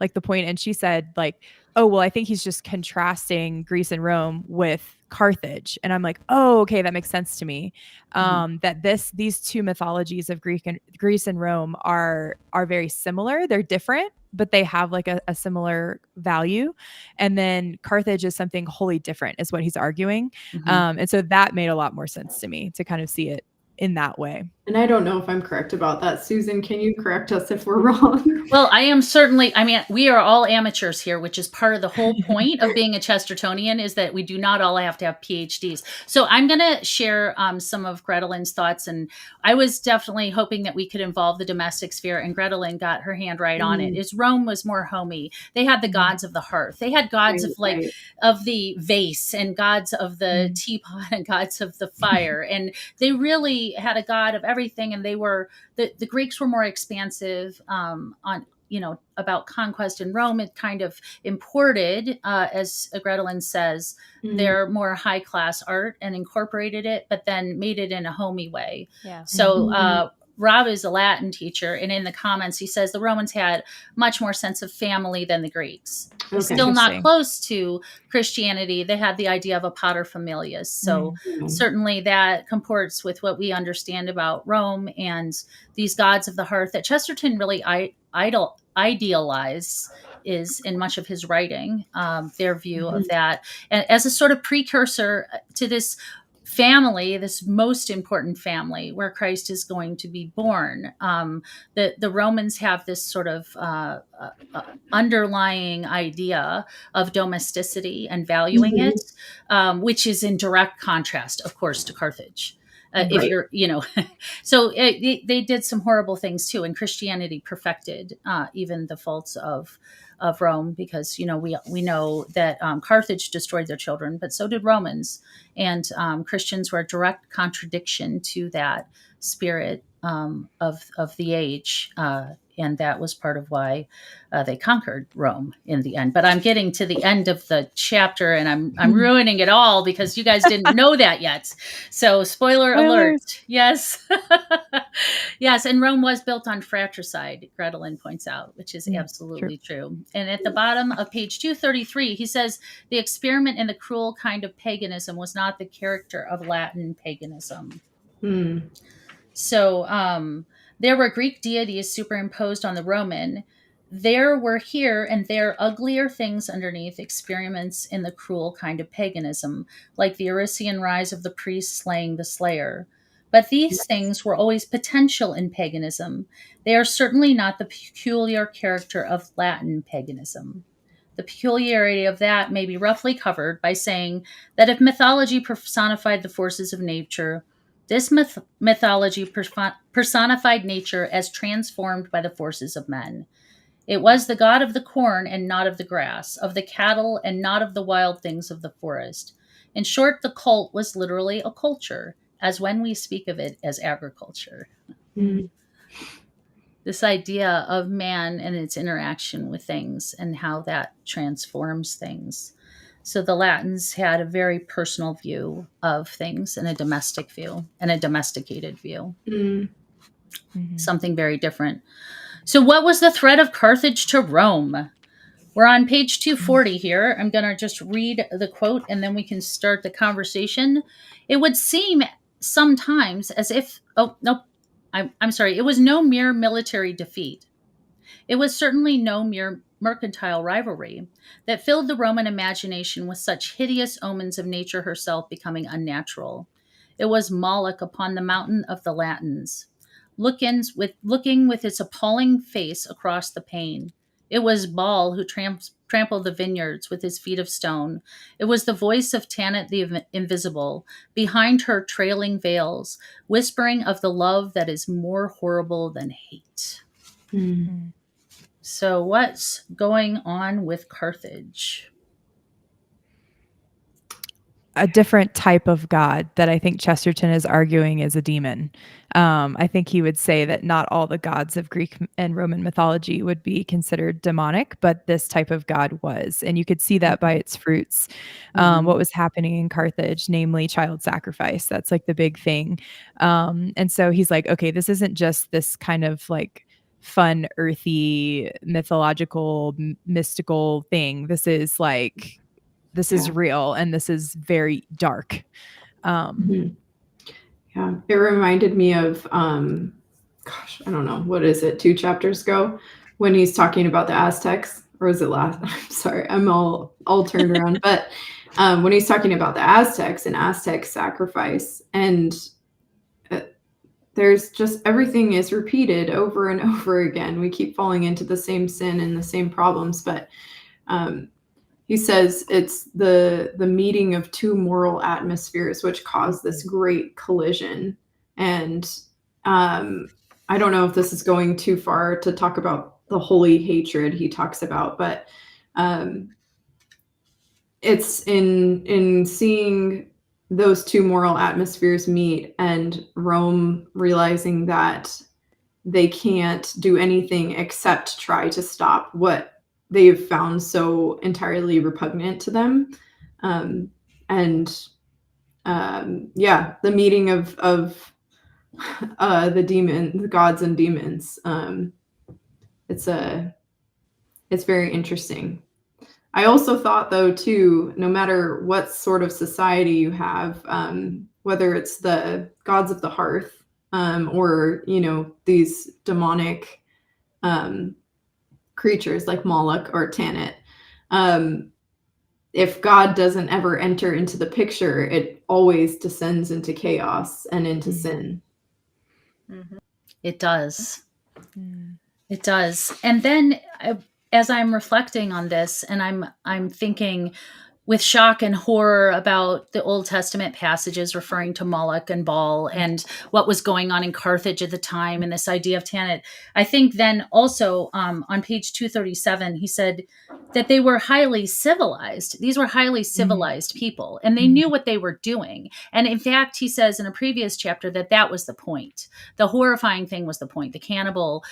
like the point. And she said, like, oh, well, I think he's just contrasting Greece and Rome with Carthage. And I'm like, oh, okay, that makes sense to me. That these two mythologies of Greece and Rome are very similar. They're different, but they have like a similar value. And then Carthage is something wholly different, is what he's arguing. And so that made a lot more sense to me, to kind of see it in that way. And I don't know if I'm correct about that. Susan, can you correct us if we're wrong? Well, I am certainly, I mean, we are all amateurs here, which is part of the whole point of being a Chestertonian, is that we do not all have to have PhDs. So I'm going to share some of Gretelin's thoughts. And I was definitely hoping that we could involve the domestic sphere, and Gretelin got her hand right on it. Is Rome was more homey. They had the gods of the hearth. They had gods of of the vase, and gods of the teapot, and gods of the fire. And they really had a god of everything. And they were, the Greeks were more expansive on, about conquest. In Rome, it kind of imported, as Gretelin says, their more high class art and incorporated it, but then made it in a homey way. Yeah. So Rob is a Latin teacher, and in the comments he says the Romans had much more sense of family than the Greeks. Okay. Still not close to Christianity. They had the idea of a pater familias. So certainly that comports with what we understand about Rome and these gods of the hearth that Chesterton really idealize is in much of his writing, their view of that, and as a sort of precursor to this family, this most important family where Christ is going to be born. The Romans have this sort of underlying idea of domesticity and valuing it, which is in direct contrast, of course, to Carthage. If you're, so they did some horrible things too, and Christianity perfected even the faults of Rome, because we know that Carthage destroyed their children, but so did Romans, and Christians were a direct contradiction to that spirit of the age, and that was part of why they conquered Rome in the end. But I'm getting to the end of the chapter, and I'm ruining it all because you guys didn't know that yet. So spoiler alert. Yes. Yes. And Rome was built on fratricide, Gretelin points out, which is absolutely true. And at the bottom of page 233, he says, the experiment in the cruel kind of paganism was not the character of Latin paganism. So there were Greek deities superimposed on the Roman. There were here and there uglier things underneath, experiments in the cruel kind of paganism, like the Arician rise of the priest slaying the slayer. But these things were always potential in paganism. They are certainly not the peculiar character of Latin paganism. The peculiarity of that may be roughly covered by saying that if mythology personified the forces of nature, this mythology personified nature as transformed by the forces of men. It was the god of the corn and not of the grass, of the cattle and not of the wild things of the forest. In short, the cult was literally a culture, as when we speak of it as agriculture. This idea of man and its interaction with things and how that transforms things. So the Latins had a very personal view of things and a domestic view and a domesticated view. Something very different. So what was the threat of Carthage to Rome? We're on page 240 here. I'm going to just read the quote and then we can start the conversation. It would seem sometimes as if, I'm sorry, it was no mere military defeat. It was certainly no mere mercantile rivalry that filled the Roman imagination with such hideous omens of nature herself becoming unnatural. It was Moloch upon the mountain of the Latins, looking with its appalling face across the plain. It was Baal who trampled the vineyards with his feet of stone. It was the voice of Tanit the invisible, behind her trailing veils, whispering of the love that is more horrible than hate. So what's going on with Carthage? A different type of god that I think Chesterton is arguing is a demon. I think he would say that not all the gods of Greek and Roman mythology would be considered demonic, but this type of god was. And you could see that by its fruits. What was happening in Carthage, namely child sacrifice. That's like the big thing. And so he's like, okay, this isn't just this kind of like fun, earthy, mythological, mystical thing. This is like, this is real and this is very dark. Yeah, it reminded me of, gosh, I don't know, what is it, 2 chapters ago when he's talking about the Aztecs, or is it last? I'm sorry, I'm all turned around. But when he's talking about the Aztecs and Aztec sacrifice, and there's just everything is repeated over and over again. We keep falling into the same sin and the same problems, but he says it's the meeting of two moral atmospheres which cause this great collision. And I don't know if this is going too far to talk about the holy hatred he talks about, but it's in seeing those two moral atmospheres meet and Rome realizing that they can't do anything except try to stop what they've found so entirely repugnant to them. The meeting of the gods and demons. It's very interesting. I also thought, though, too, no matter what sort of society you have, whether it's the gods of the hearth or, these demonic creatures like Moloch or Tanit, if God doesn't ever enter into the picture, it always descends into chaos and into sin. It does. It does. And then as I'm reflecting on this and I'm thinking, with shock and horror about the Old Testament passages referring to Moloch and Baal and what was going on in Carthage at the time, and this idea of Tanit. I think then also on page 237, he said that they were highly civilized. These were highly civilized people, and they knew what they were doing. And in fact, he says in a previous chapter that that was the point. The horrifying thing was the point. The cannibal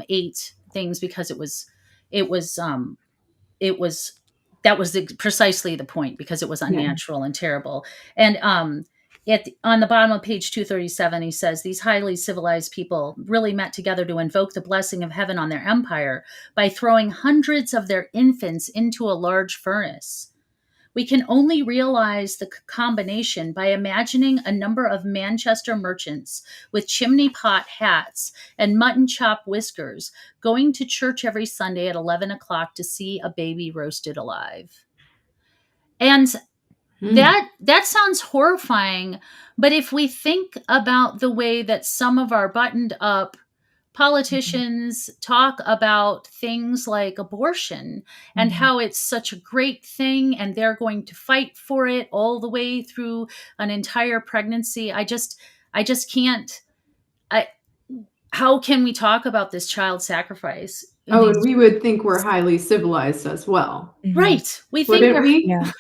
ate things because it was that was precisely the point, because it was unnatural and terrible. And on the bottom of page 237, he says these highly civilized people really met together to invoke the blessing of heaven on their empire by throwing hundreds of their infants into a large furnace. We can only realize the combination by imagining a number of Manchester merchants with chimney pot hats and mutton chop whiskers going to church every Sunday at 11 o'clock to see a baby roasted alive. And that sounds horrifying, but if we think about the way that some of our buttoned up politicians talk about things like abortion and how it's such a great thing and they're going to fight for it all the way through an entire pregnancy, I just can't. How can we talk about this child sacrifice? Oh, and we would think we're highly civilized as well. Right. We think Wouldn't we? Yeah.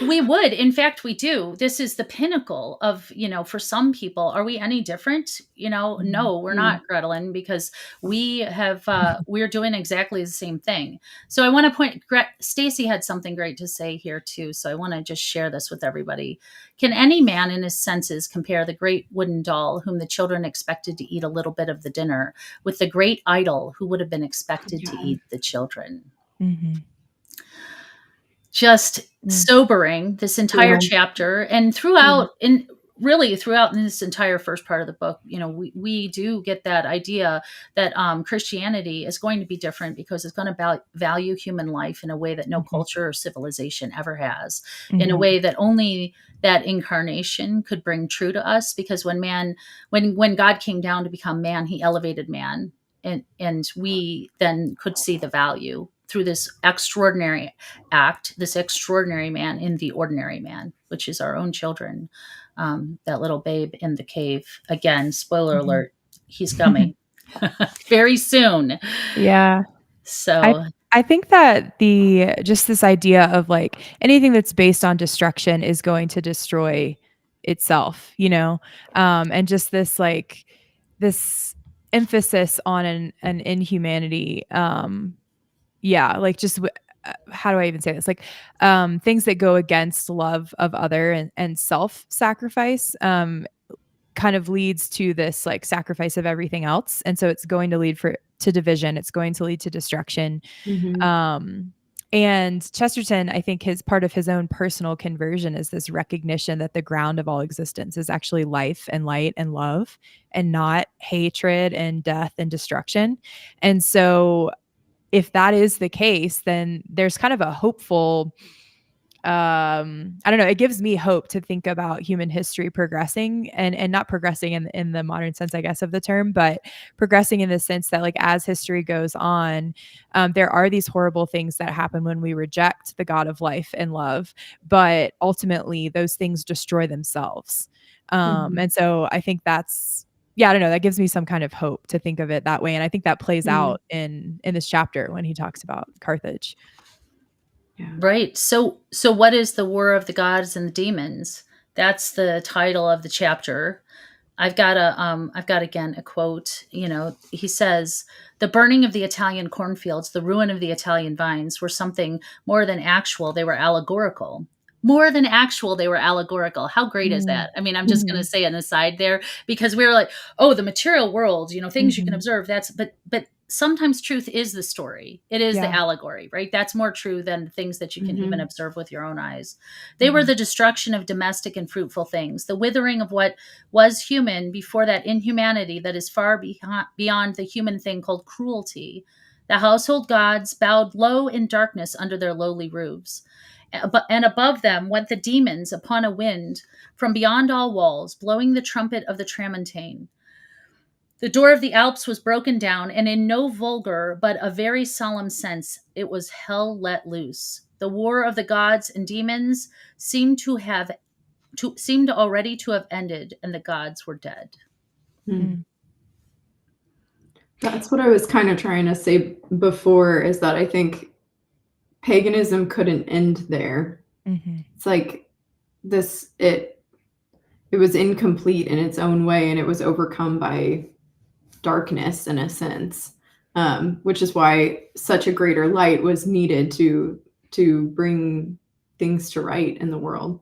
We would. In fact, we do. This is the pinnacle of, for some people. Are we any different? No, we're not, Gretelin, because we're doing exactly the same thing. So I want to point, Stacy had something great to say here too. So I want to just share this with everybody. Can any man in his senses compare the great wooden doll whom the children expected to eat a little bit of the dinner with the great idol who would have been expected to eat the children? Just sobering, this entire chapter, and throughout in this entire first part of the book, we do get that idea that Christianity is going to be different because it's going to value human life in a way that no culture or civilization ever has, in a way that only that incarnation could bring true to us. Because when God came down to become man, he elevated man, and we then could see the value through this extraordinary act, this extraordinary man in the ordinary man, which is our own children. That little babe in the cave. Again, spoiler alert, he's coming very soon. Yeah. So I think that just this idea of like anything that's based on destruction is going to destroy itself, and just this emphasis on an inhumanity. Like just how do I even say this? Like things that go against love of other and self-sacrifice kind of leads to this like sacrifice of everything else. And so it's going to lead to division. It's going to lead to destruction. And Chesterton, I think part of his own personal conversion is this recognition that the ground of all existence is actually life and light and love, and not hatred and death and destruction. And so if that is the case, then there's kind of a hopeful, I don't know, it gives me hope to think about human history progressing and not progressing in the modern sense, I guess, of the term, but progressing in the sense that like as history goes on, there are these horrible things that happen when we reject the God of life and love, but ultimately those things destroy themselves. And so I think I don't know, that gives me some kind of hope to think of it that way. And I think that plays out in this chapter when he talks about Carthage. Yeah. Right. So what is the War of the Gods and the Demons? That's the title of the chapter. I've got again a quote. He says, "The burning of the Italian cornfields, the ruin of the Italian vines were something more than actual. They were allegorical. More than actual, they were allegorical." How great is that? I mean, I'm just going to say an aside there, because we're like, oh, the material world, things you can observe. But sometimes truth is the story. It is the allegory, right? That's more true than things that you can even observe with your own eyes. They were the destruction of domestic and fruitful things, the withering of what was human before that inhumanity that is far beyond the human thing called cruelty. The household gods bowed low in darkness under their lowly roofs. And above them went the demons upon a wind from beyond all walls, blowing the trumpet of the tramontane. The door of the Alps was broken down, and in no vulgar but a very solemn sense, it was hell let loose. The war of the gods and demons seemed already to have ended, and the gods were dead. That's what I was kind of trying to say before, is that I think paganism couldn't end there. It's like it was incomplete in its own way, and it was overcome by darkness in a sense, which is why such a greater light was needed to bring things to right in the world.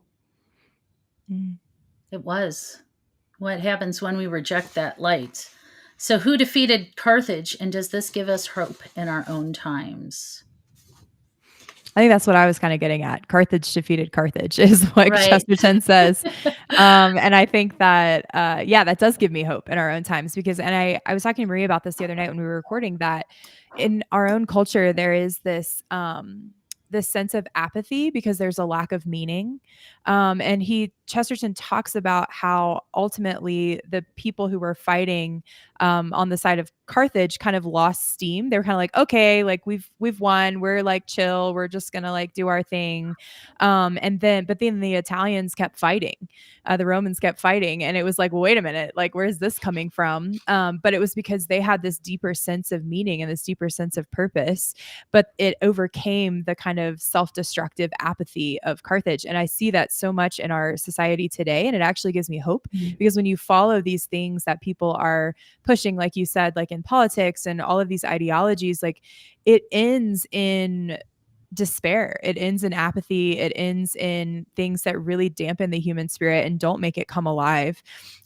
It was. What happens when we reject that light? So who defeated Carthage, and does this give us hope in our own times? I think that's what I was kind of getting at. Carthage defeated Carthage is what Right. Chesterton says. And I think that, that does give me hope in our own times, because, and I was talking to Maria about this the other night when we were recording, that in our own culture, there is this sense of apathy because there's a lack of meaning. And Chesterton talks about how ultimately the people who were fighting on the side of Carthage kind of lost steam. They were kind of like, okay, like we've won, we're like chill, we're just gonna like do our thing. But then the Italians kept fighting, the Romans kept fighting, and it was like, well, wait a minute, like where's this coming from? But it was because they had this deeper sense of meaning and this deeper sense of purpose, but it overcame the kind of self-destructive apathy of Carthage. And I see that so much in our society today, and it actually gives me hope, because when you follow these things that people are pushing, like you said, like in politics and all of these ideologies, like it ends in despair, it ends in apathy, it ends in things that really dampen the human spirit and don't make it come alive.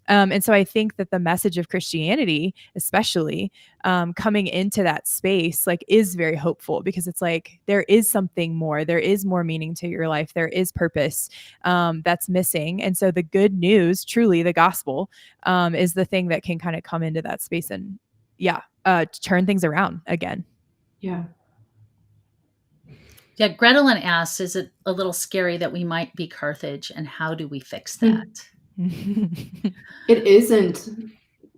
And so I think that the message of Christianity, especially coming into that space, like is very hopeful, because it's like there is something more, there is more meaning to your life, there is purpose that's missing. And so the good news, truly the gospel, is the thing that can kind of come into that space and turn things around again. Yeah. Yeah, Gretelin asks, is it a little scary that we might be Carthage, and how do we fix that? It isn't,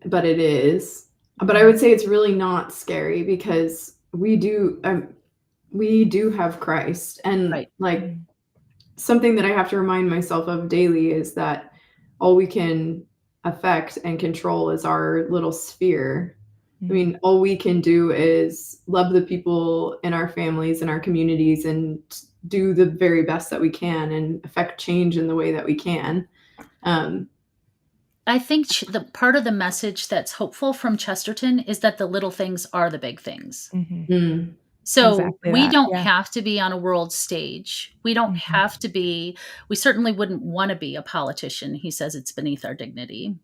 but it is. But I would say it's really not scary, because we do have Christ. And Right. like something that I have to remind myself of daily is that all we can affect and control is our little sphere. I mean, all we can do is love the people in our families and our communities and do the very best that we can and affect change in the way that we can. I think the part of the message that's hopeful from Chesterton is that the little things are the big things. So Exactly we that, don't yeah. have to be on a world stage. We don't have to be, we certainly wouldn't want to be a politician. He says it's beneath our dignity.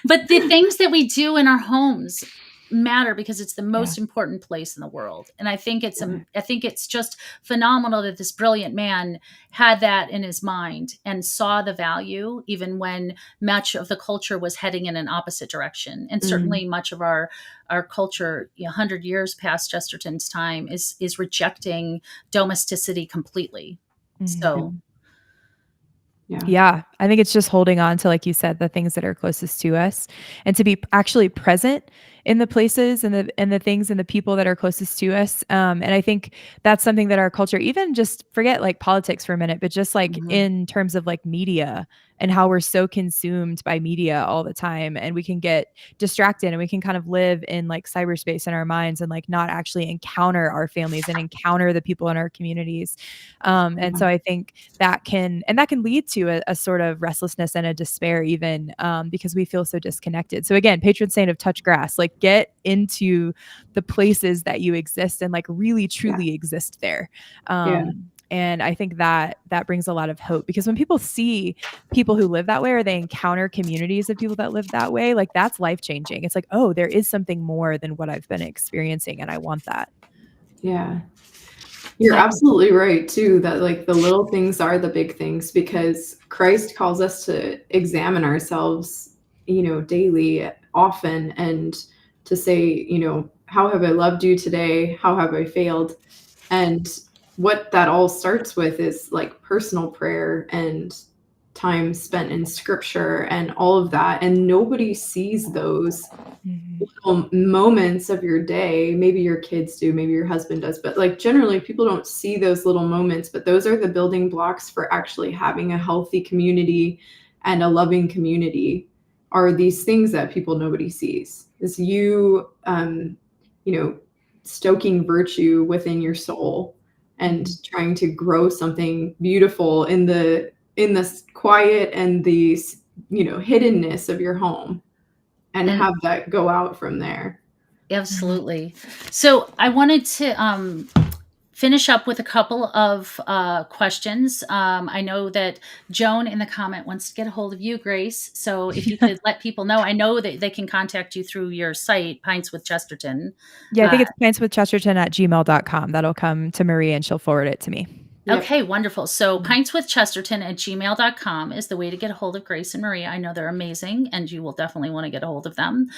But the things that we do in our homes matter, because it's the most important place in the world. And I think it's just phenomenal that this brilliant man had that in his mind and saw the value, even when much of the culture was heading in an opposite direction. And certainly much of our culture, 100 years past Chesterton's time, is rejecting domesticity completely. So yeah, I think it's just holding on to, like you said, the things that are closest to us, and to be actually present in the places and the things and the people that are closest to us. And I think that's something that our culture, even just forget like politics for a minute, but just like in terms of like media and how we're so consumed by media all the time, and we can get distracted, and we can kind of live in like cyberspace in our minds and like not actually encounter our families and encounter the people in our communities. And so I think that can lead to a sort of restlessness and a despair, even because we feel so disconnected. So again, patron saint of touch grass, like get into the places that you exist and like really truly exist there. And I think that brings a lot of hope, because when people see people who live that way, or they encounter communities of people that live that way, like that's life changing. It's like, oh, there is something more than what I've been experiencing, and I want that. Yeah. You're absolutely right too, that like the little things are the big things, because Christ calls us to examine ourselves, daily, often, and to say, how have I loved you today? How have I failed? And what that all starts with is like personal prayer and time spent in scripture and all of that. And nobody sees those little moments of your day. Maybe your kids do, maybe your husband does, but like generally people don't see those little moments, but those are the building blocks for actually having a healthy community and a loving community, are these things that nobody sees. Is you, stoking virtue within your soul and trying to grow something beautiful in the quiet and the hiddenness of your home, and have that go out from there. Absolutely. So I wanted to finish up with a couple of questions. I know that Joan in the comment wants to get a hold of you, Grace. So if you could let people know, I know that they can contact you through your site, Pints with Chesterton. Yeah, I think it's pintswithchesterton@gmail.com. That'll come to Marie and she'll forward it to me. Okay, wonderful. So pintswithchesterton@gmail.com is the way to get a hold of Grace and Marie. I know they're amazing, and you will definitely want to get a hold of them.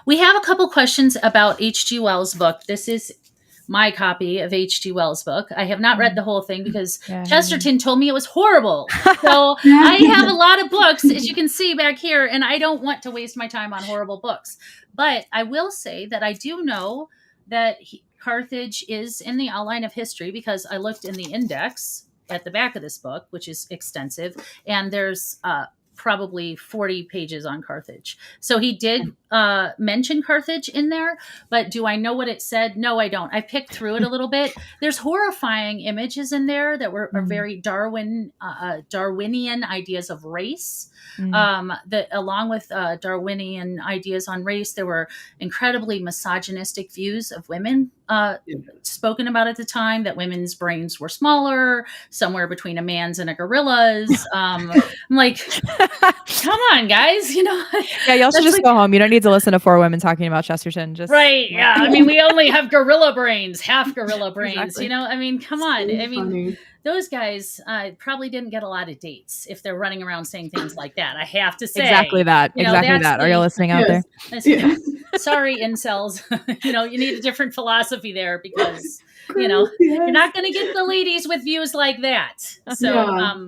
We have a couple questions about H.G. Wells' book. This is my copy of H.G. Wells' book. I have not read the whole thing because Chesterton told me it was horrible. So I have a lot of books, as you can see back here, and I don't want to waste my time on horrible books. But I will say that I do know that Carthage is in the outline of history because I looked in the index at the back of this book, which is extensive, and there's probably 40 pages on Carthage. So he did mention Carthage in there, but do I know what it said? No, I don't. I picked through it a little bit. There's horrifying images in there that are very Darwinian ideas of race. That along with Darwinian ideas on race, there were incredibly misogynistic views of women spoken about at the time, that women's brains were smaller, somewhere between a man's and a gorilla's. I'm like, come on, guys, Yeah, y'all should just go home. You don't need to listen to four women talking about Chesterton. Right. Yeah. I mean, we only have gorilla brains, half gorilla brains, Exactly. I mean, come on. So I mean, funny. those guys probably didn't get a lot of dates if they're running around saying things like that. I have to say Exactly that. Are you listening out there? Sorry, incels. You need a different philosophy there because you're not going to get the ladies with views like that. So,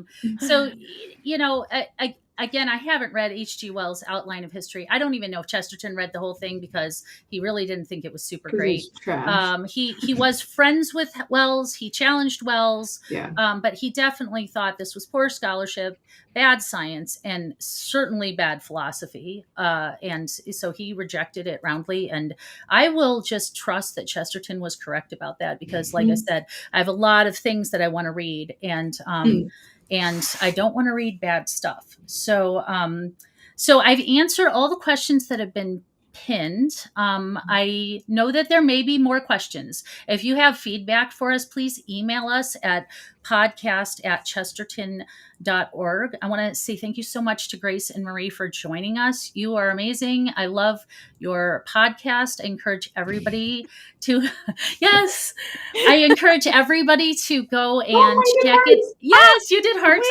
again, I haven't read H.G. Wells' Outline of History. I don't even know if Chesterton read the whole thing because he really didn't think it was super great. He was friends with Wells. He challenged Wells, but he definitely thought this was poor scholarship, bad science, and certainly bad philosophy. And so he rejected it roundly. And I will just trust that Chesterton was correct about that because, like I said, I have a lot of things that I want to read, and I don't want to read bad stuff. So I've answered all the questions that have been pinned. I know that there may be more questions. If you have feedback for us, please email us at podcast@chesterton.org. I want to say thank you so much to Grace and Marie for joining us. You are amazing. I love your podcast. I encourage everybody to, yes, I encourage everybody to go and check it. Yes, you did hearts.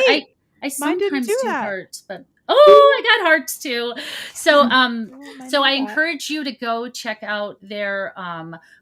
I sometimes do hearts, but I got hearts too. So I encourage you to go check out their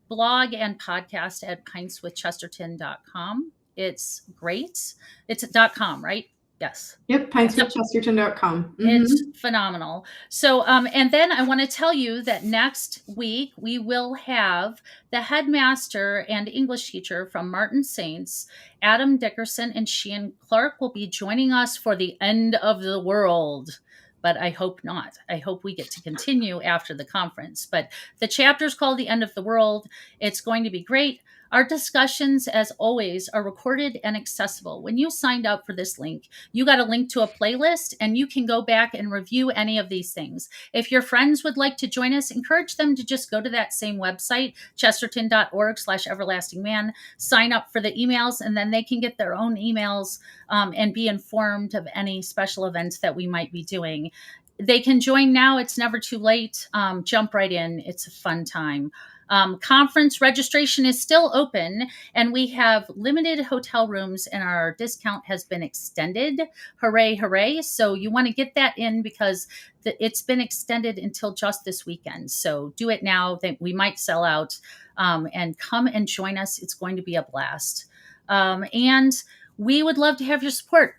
blog and podcast at pintswithchesterton.com. It's great. It's .com, right? Yes. Yep, pintswithchesterton.com. It's phenomenal. So, and then I want to tell you that next week we will have the headmaster and English teacher from Martin Saints, Adam Dickerson and Sheehan Clark, will be joining us for the end of the world. But I hope not. I hope we get to continue after the conference. But the chapter is called The End of the World. It's going to be great. Our discussions, as always, are recorded and accessible. When you signed up for this link, you got a link to a playlist, and you can go back and review any of these things. If your friends would like to join us, encourage them to just go to that same website, chesterton.org/everlastingman, sign up for the emails, and then they can get their own emails and be informed of any special events that we might be doing. They can join now. It's never too late. Jump right in. It's a fun time. Conference registration is still open, and we have limited hotel rooms, and our discount has been extended. Hooray, hooray. So you want to get that in because it's been extended until just this weekend. So do it now. We might sell out, and come and join us. It's going to be a blast. And we would love to have your support.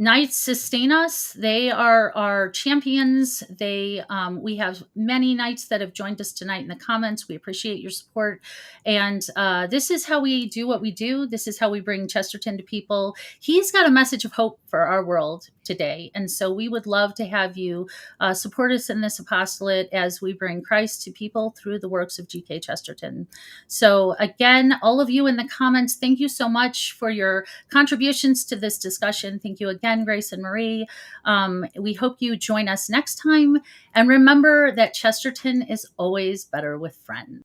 Knights sustain us. They are our champions. We have many knights that have joined us tonight in the comments. We appreciate your support. And this is how we do what we do. This is how we bring Chesterton to people. He's got a message of hope for our world today. And so we would love to have you support us in this apostolate as we bring Christ to people through the works of G.K. Chesterton. So again, all of you in the comments, thank you so much for your contributions to this discussion. Thank you again, Grace and Marie. We hope you join us next time. And remember that Chesterton is always better with friends.